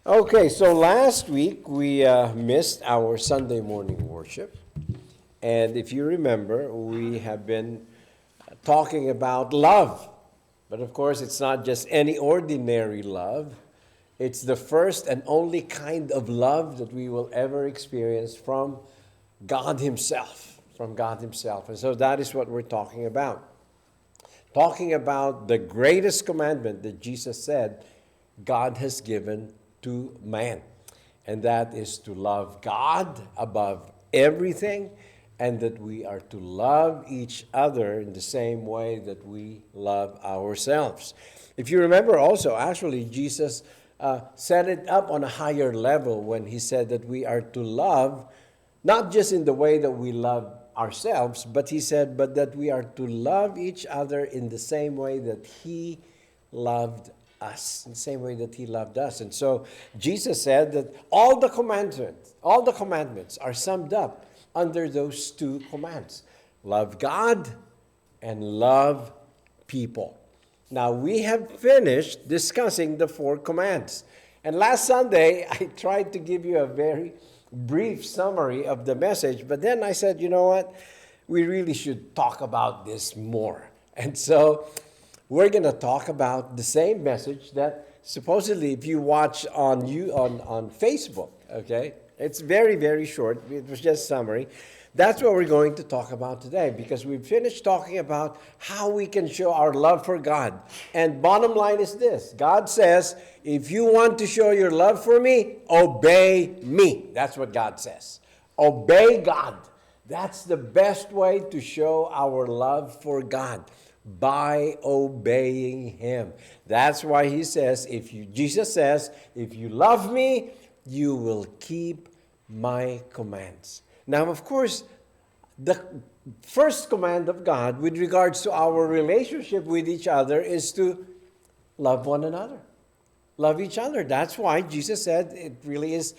Okay, so last week we missed our Sunday morning worship. And if you remember, we have been talking about love. But of course, it's not just any ordinary love. It's the first and only kind of love that we will ever experience from God Himself. From God Himself. And so that is what we're talking about. Talking about the greatest commandment that Jesus said God has given to man. And that is to love God above everything, and that we are to love each other in the same way that we love ourselves. If you remember also, actually, Jesus set it up on a higher level when He said that we are to love, not just in the way that we love ourselves, but He said, but that we are to love each other in the same way that He loved us, in the same way that He loved us. And so Jesus said that all the commandments are summed up under those two commands. Love God and love people. Now, we have finished discussing the four commands. And last Sunday, I tried to give you a very brief summary of the message, but then I said, you know what? We really should talk about this more. And so we're going to talk about the same message that supposedly if you watch on Facebook, okay? It's very, very short. It was just summary. That's what we're going to talk about today, because we've finished talking about how we can show our love for God. And bottom line is this. God says, if you want to show your love for me, obey me. That's what God says. Obey God. That's the best way to show our love for God, by obeying Him. That's why He says, Jesus says, if you love me, you will keep my commands. Now, of course, the first command of God with regards to our relationship with each other is to love one another. Love each other. That's why Jesus said it really is,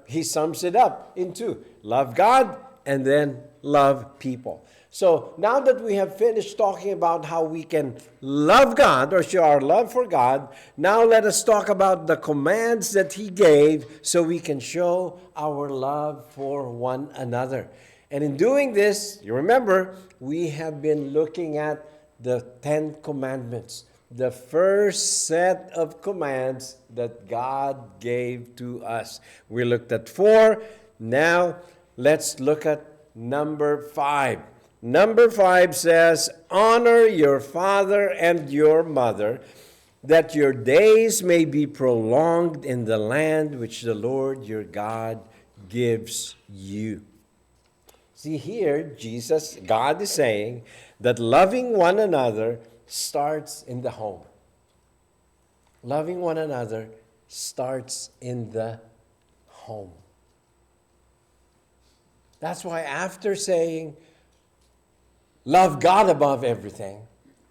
He sums it up into love God and then love people. So now that we have finished talking about how we can love God or show our love for God, now let us talk about the commands that He gave so we can show our love for one another. And in doing this, you remember, we have been looking at the 10 commandments, the first set of commands that God gave to us. We looked at 4. Now let's look at number 5. Number 5 says, honor your father and your mother, that your days may be prolonged in the land which the Lord your God gives you. See here, God is saying that loving one another starts in the home. Loving one another starts in the home. That's why after saying, love God above everything,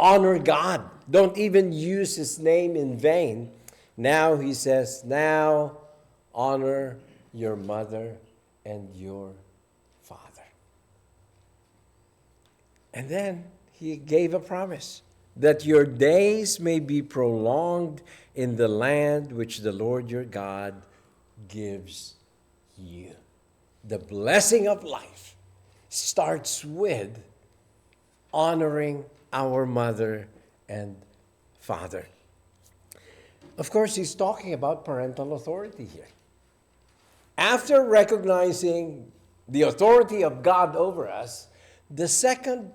honor God, don't even use His name in vain. Now He says, now honor your mother and your father. And then He gave a promise that your days may be prolonged in the land which the Lord your God gives you. The blessing of life starts with honoring our mother and father. Of course, He's talking about parental authority here. After recognizing the authority of God over us, the second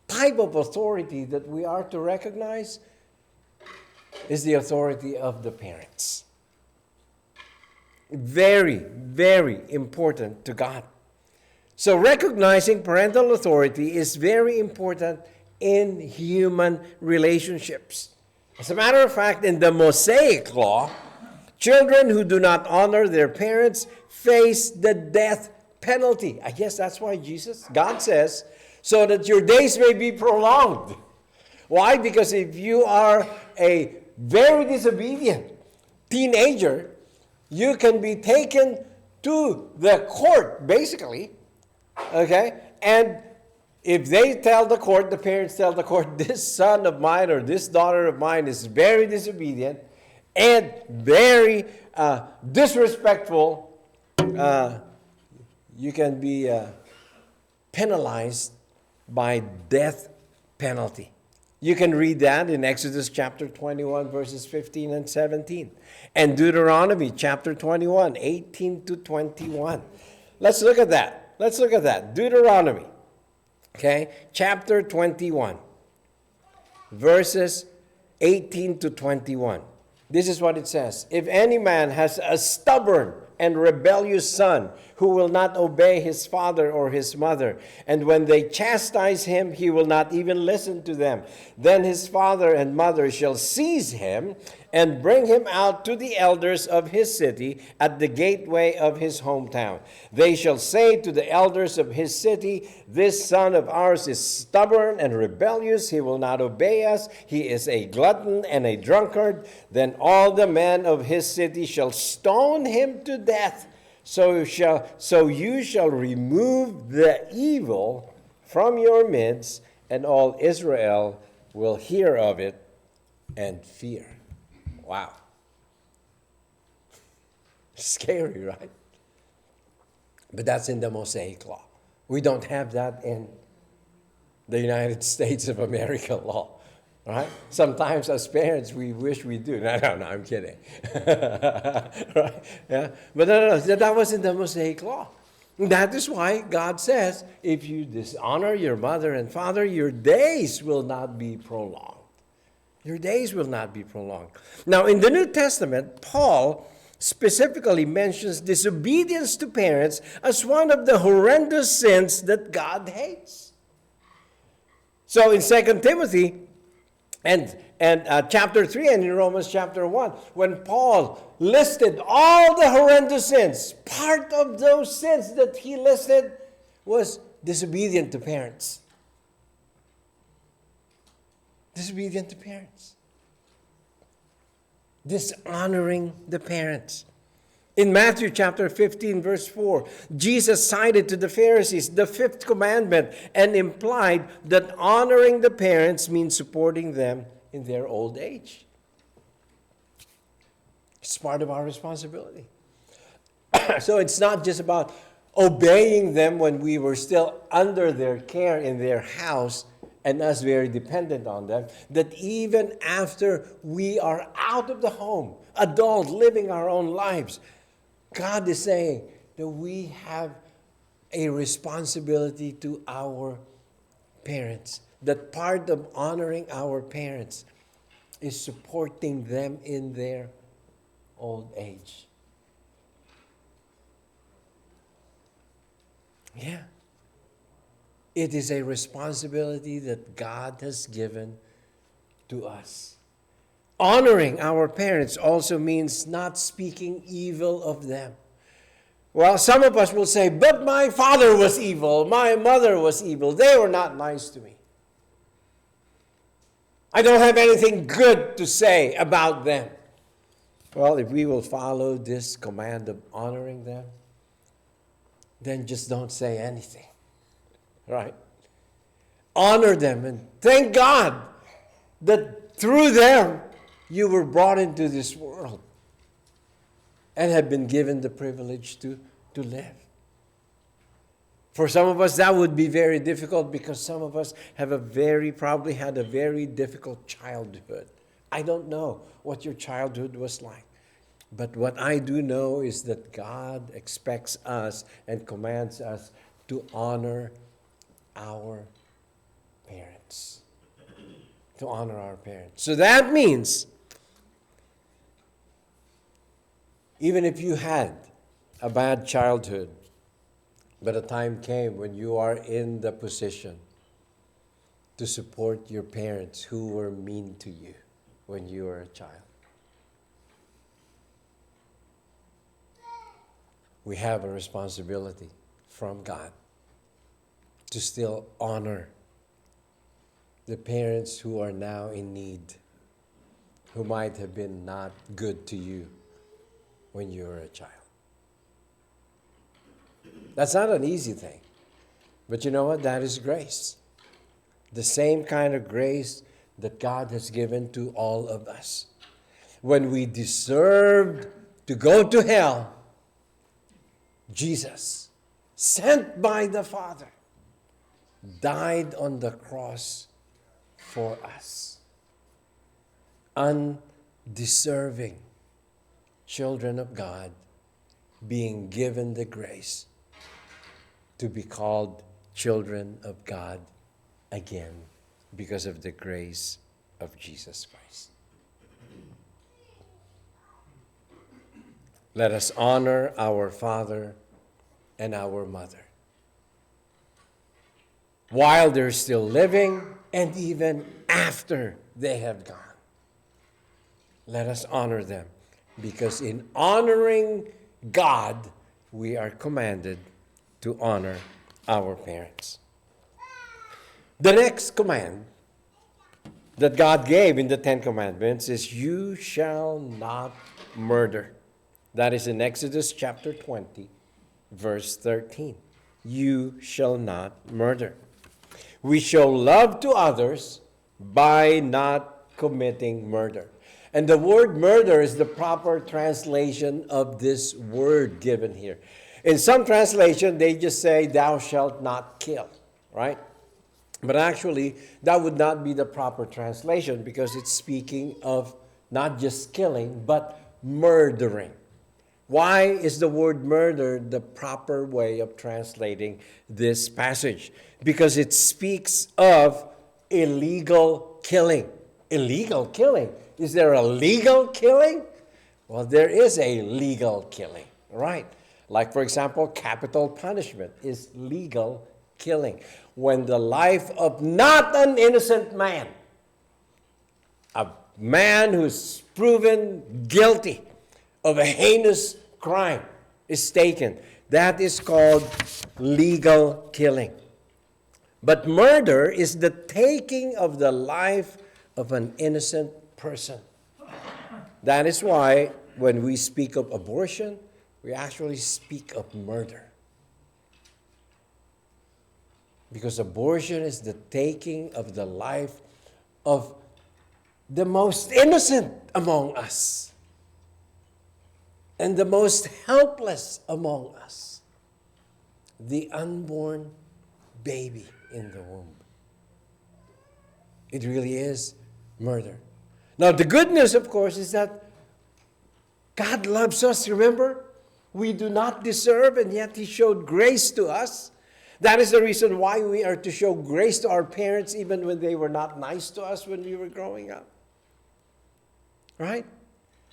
type of authority that we are to recognize is the authority of the parents. Very, very important to God. So recognizing parental authority is very important in human relationships. As a matter of fact, in the Mosaic law, children who do not honor their parents face the death penalty. I guess that's why God says, so that your days may be prolonged. Why? Because if you are a very disobedient teenager, you can be taken to the court, basically. Okay? And if they tell the court, the parents tell the court, this son of mine or this daughter of mine is very disobedient and very disrespectful, you can be penalized by death penalty. You can read that in Exodus chapter 21, verses 15 and 17. And Deuteronomy chapter 21, 18 to 21. Let's look at that. Let's look at that. Deuteronomy, okay, chapter 21, verses 18 to 21. This is what it says. If any man has a stubborn and rebellious son who will not obey his father or his mother, and when they chastise him, he will not even listen to them, then his father and mother shall seize him and bring him out to the elders of his city at the gateway of his hometown. They shall say to the elders of his city, this son of ours is stubborn and rebellious. He will not obey us. He is a glutton and a drunkard. Then all the men of his city shall stone him to death. So you shall remove the evil from your midst, and all Israel will hear of it and fear. Wow. Scary, right? But that's in the Mosaic law. We don't have that in the United States of America law. Right? Sometimes as parents, we wish we do. No, I'm kidding. Right? Yeah? But no, that was in the Mosaic law. That is why God says, if you dishonor your mother and father, your days will not be prolonged. Your days will not be prolonged. Now, in the New Testament, Paul specifically mentions disobedience to parents as one of the horrendous sins that God hates. So in 2 Timothy and chapter 3 and in Romans chapter 1, when Paul listed all the horrendous sins, part of those sins that he listed was disobedient to parents. Disobedient to parents. Dishonoring the parents. In Matthew chapter 15, verse 4, Jesus cited to the Pharisees the fifth commandment and implied that honoring the parents means supporting them in their old age. It's part of our responsibility. So it's not just about obeying them when we were still under their care in their house and us very dependent on them, that even after we are out of the home, adult, living our own lives, God is saying that we have a responsibility to our parents. That part of honoring our parents is supporting them in their old age. Yeah. It is a responsibility that God has given to us. Honoring our parents also means not speaking evil of them. Well, some of us will say, but my father was evil, my mother was evil, they were not nice to me. I don't have anything good to say about them. Well, if we will follow this command of honoring them, then just don't say anything. Right? Honor them and thank God that through them you were brought into this world and have been given the privilege to live. For some of us, that would be very difficult because some of us have probably had a very difficult childhood. I don't know what your childhood was like. But what I do know is that God expects us and commands us to honor our parents. To honor our parents. So that means, even if you had a bad childhood, but a time came when you are in the position to support your parents who were mean to you when you were a child. We have a responsibility from God to still honor the parents who are now in need, who might have been not good to you when you were a child. That's not an easy thing. But you know what? That is grace. The same kind of grace that God has given to all of us. When we deserved to go to hell, Jesus, sent by the Father, died on the cross for us. Undeserving children of God being given the grace to be called children of God again because of the grace of Jesus Christ. Let us honor our father and our mother while they're still living and even after they have gone. Let us honor them, because in honoring God, we are commanded to honor our parents. The next command that God gave in the Ten Commandments is, "You shall not murder." That is in Exodus chapter 20, verse 13. You shall not murder. We show love to others by not committing murder. And the word murder is the proper translation of this word given here. In some translation, they just say, "Thou shalt not kill," right? But actually, that would not be the proper translation, because it's speaking of not just killing, but murdering. Why is the word murder the proper way of translating this passage? Because it speaks of illegal killing. Illegal killing. Is there a legal killing? Well, there is a legal killing, right? Like, for example, capital punishment is legal killing. When the life of not an innocent man, a man who's proven guilty of a heinous crime, is taken, that is called legal killing. But murder is the taking of the life of an innocent person. That is why when we speak of abortion, we actually speak of murder. Because abortion is the taking of the life of the most innocent among us and the most helpless among us, the unborn baby in the womb. It really is murder. Now, the good news, of course, is that God loves us, remember? We do not deserve, and yet He showed grace to us. That is the reason why we are to show grace to our parents even when they were not nice to us when we were growing up. Right?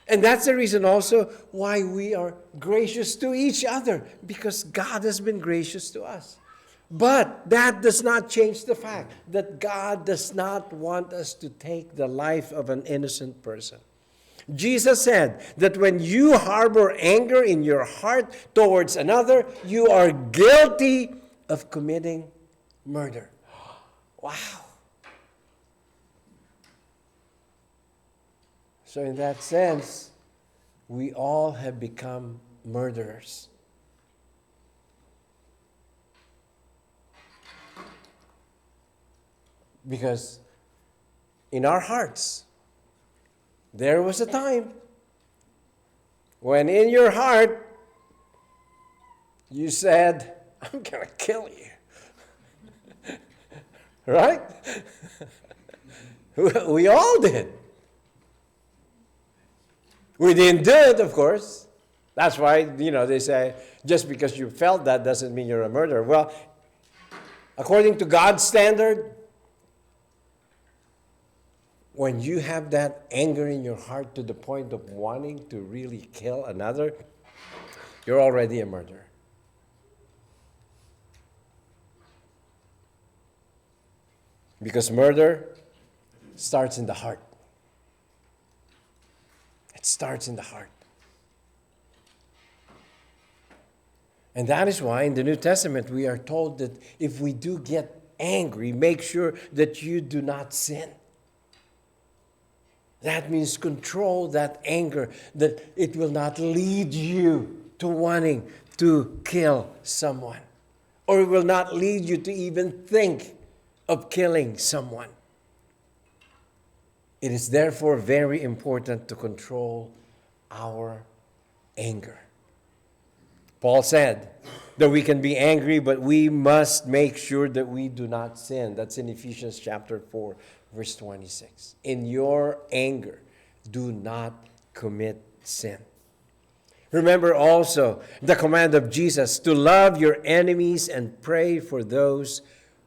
And that's the reason also why we are gracious to each other, because God has been gracious to us. But that does not change the fact that God does not want us to take the life of an innocent person. Jesus said that when you harbor anger in your heart towards another, you are guilty of committing murder. Wow. So in that sense, we all have become murderers. Because in our hearts, there was a time when in your heart you said, "I'm going to kill you." Right? We all did. We didn't do it, of course. That's why, they say, just because you felt that doesn't mean you're a murderer. Well, according to God's standard, when you have that anger in your heart to the point of wanting to really kill another, you're already a murderer. Because murder starts in the heart. It starts in the heart. And that is why in the New Testament we are told that if we do get angry, make sure that you do not sin. That means control that anger, that it will not lead you to wanting to kill someone, or it will not lead you to even think of killing someone. It is therefore very important to control our anger. Paul said that we can be angry, but we must make sure that we do not sin. That's in Ephesians chapter 4, verse 26. In your anger, do not commit sin. Remember also the command of Jesus to love your enemies and pray for those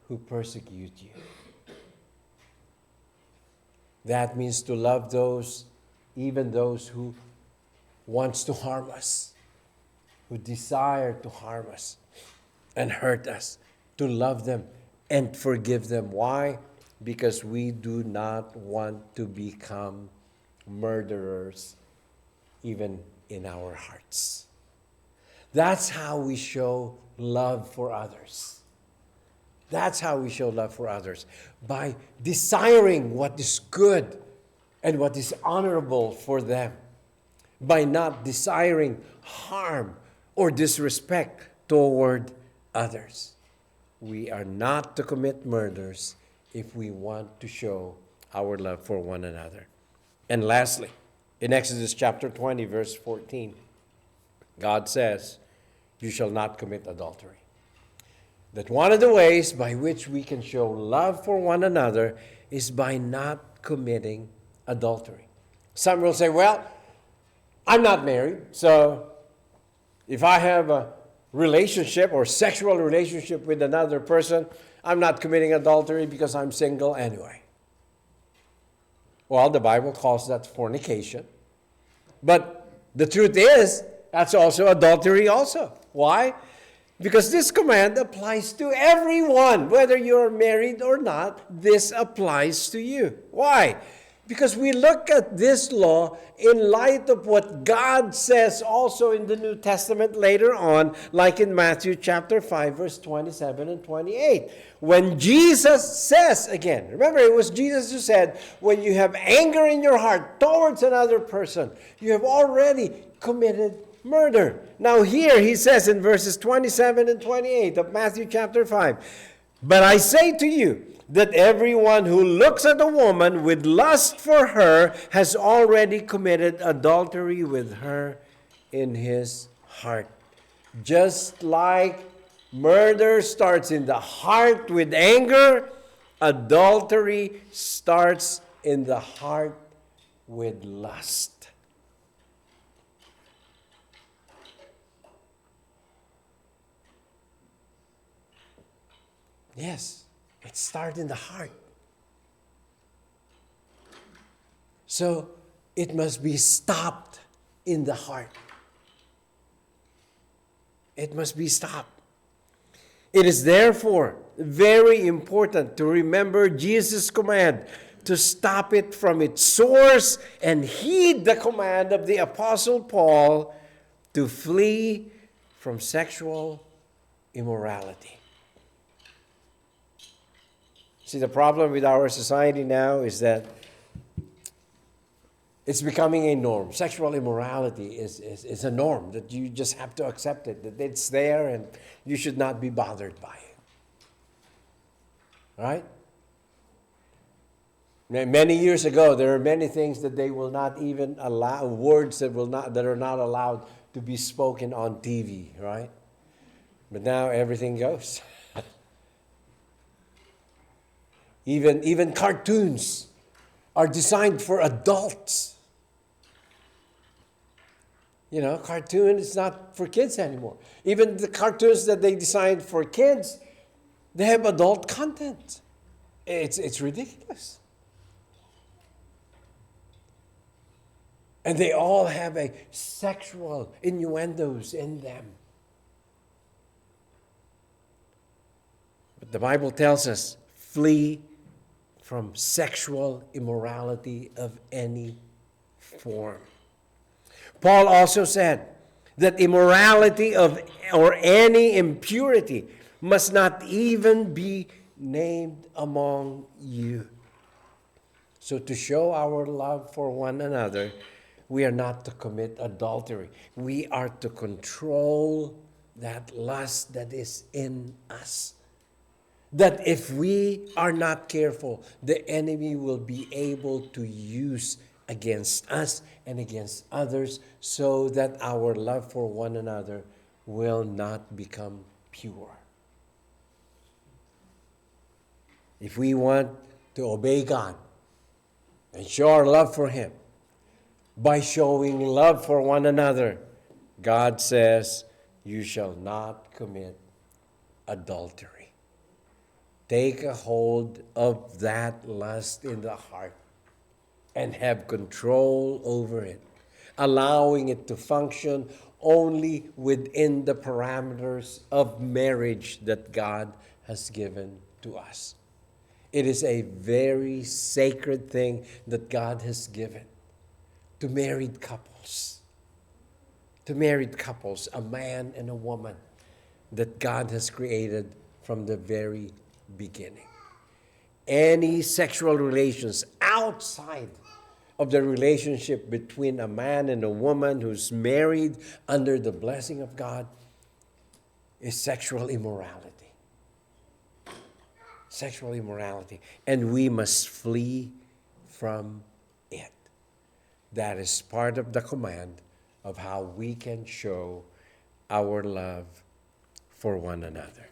who persecute you. That means to love those, even those who wants to harm us, who desire to harm us and hurt us, to love them and forgive them. Why? Because we do not want to become murderers even in our hearts. That's how we show love for others. That's how we show love for others. By desiring what is good and what is honorable for them. By not desiring harm or disrespect toward others. We are not to commit murders if we want to show our love for one another. And lastly, in Exodus chapter 20, verse 14, God says, you shall not commit adultery. That one of the ways by which we can show love for one another is by not committing adultery. Some will say, well, I'm not married, so if I have a relationship or sexual relationship with another person, I'm not committing adultery because I'm single anyway. Well, the Bible calls that fornication. But the truth is, that's also adultery also. Why? Because this command applies to everyone. Whether you're married or not, this applies to you. Why? Because we look at this law in light of what God says also in the New Testament later on, like in Matthew chapter 5, verse 27 and 28. When Jesus says, again, remember it was Jesus who said, when you have anger in your heart towards another person, you have already committed murder. Now here he says in verses 27 and 28 of Matthew chapter 5, but I say to you, that everyone who looks at a woman with lust for her has already committed adultery with her in his heart. Just like murder starts in the heart with anger, adultery starts in the heart with lust. Yes. It starts in the heart. So it must be stopped in the heart. It must be stopped. It is therefore very important to remember Jesus' command to stop it from its source and heed the command of the Apostle Paul to flee from sexual immorality. See, the problem with our society now is that it's becoming a norm. Sexual immorality is a norm that you just have to accept it, that it's there and you should not be bothered by it. Right? Many years ago, there are many things that they will not even allow, words that are not allowed to be spoken on TV, right? But now everything goes. Even cartoons are designed for adults. You know, cartoon is not for kids anymore. Even the cartoons that they designed for kids, they have adult content. It's ridiculous. And they all have a sexual innuendos in them. But the Bible tells us, flee from sexual immorality of any form. Paul also said that immorality or any impurity must not even be named among you. So to show our love for one another, we are not to commit adultery. We are to control that lust that is in us. That if we are not careful, the enemy will be able to use against us and against others, so that our love for one another will not become pure. If we want to obey God and show our love for Him by showing love for one another, God says, you shall not commit adultery. Take a hold of that lust in the heart and have control over it, allowing it to function only within the parameters of marriage that God has given to us. It is a very sacred thing that God has given to married couples. To married couples, a man and a woman that God has created from the very beginning. Any sexual relations outside of the relationship between a man and a woman who's married under the blessing of God is sexual immorality. Sexual immorality. And we must flee from it. That is part of the command of how we can show our love for one another.